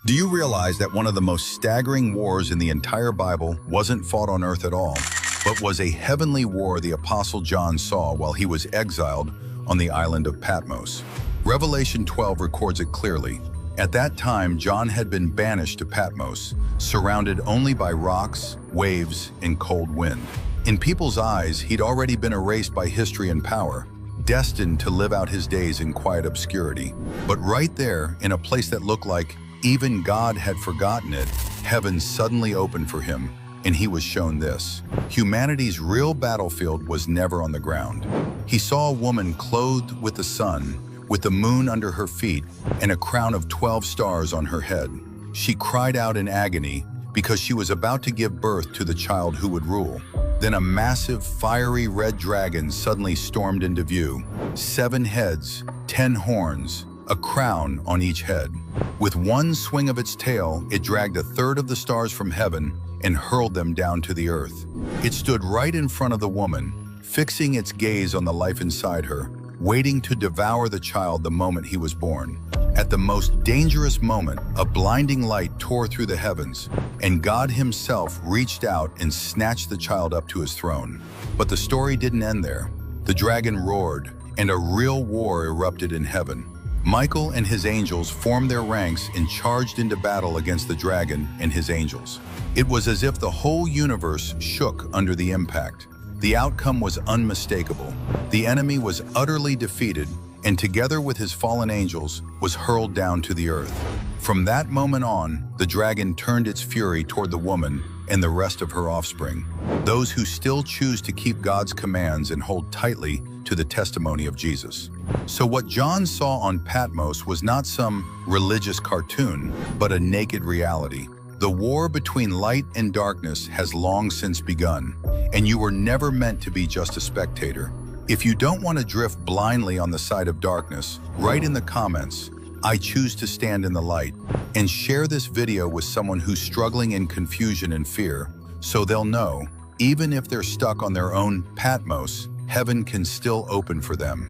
Do you realize that one of the most staggering wars in the entire Bible wasn't fought on earth at all, but was a heavenly war the Apostle John saw while he was exiled on the island of Patmos? Revelation 12 records it clearly. At that time, John had been banished to Patmos, surrounded only by rocks, waves, and cold wind. In people's eyes, he'd already been erased by history and power, destined to live out his days in quiet obscurity. But right there, in a place that looked like even God had forgotten it, heaven suddenly opened for him, and he was shown this. Humanity's real battlefield was never on the ground. He saw a woman clothed with the sun, with the moon under her feet, and a crown of 12 stars on her head. She cried out in agony because she was about to give birth to the child who would rule. Then a massive, fiery red dragon suddenly stormed into view. 7 heads, 10 horns, a crown on each head. With one swing of its tail, it dragged a third of the stars from heaven and hurled them down to the earth. It stood right in front of the woman, fixing its gaze on the life inside her, waiting to devour the child the moment he was born. At the most dangerous moment, a blinding light tore through the heavens, and God himself reached out and snatched the child up to his throne. But the story didn't end there. The dragon roared, and a real war erupted in heaven. Michael and his angels formed their ranks and charged into battle against the dragon and his angels. It was as if the whole universe shook under the impact. The outcome was unmistakable. The enemy was utterly defeated, and together with his fallen angels, was hurled down to the earth. From that moment on, the dragon turned its fury toward the woman and the rest of her offspring, those who still choose to keep God's commands and hold tightly to the testimony of Jesus. So what John saw on Patmos was not some religious cartoon, but a naked reality. The war between light and darkness has long since begun, and you were never meant to be just a spectator. If you don't want to drift blindly on the side of darkness, write in the comments, "I choose to stand in the light," and share this video with someone who's struggling in confusion and fear, so they'll know, even if they're stuck on their own Patmos, heaven can still open for them.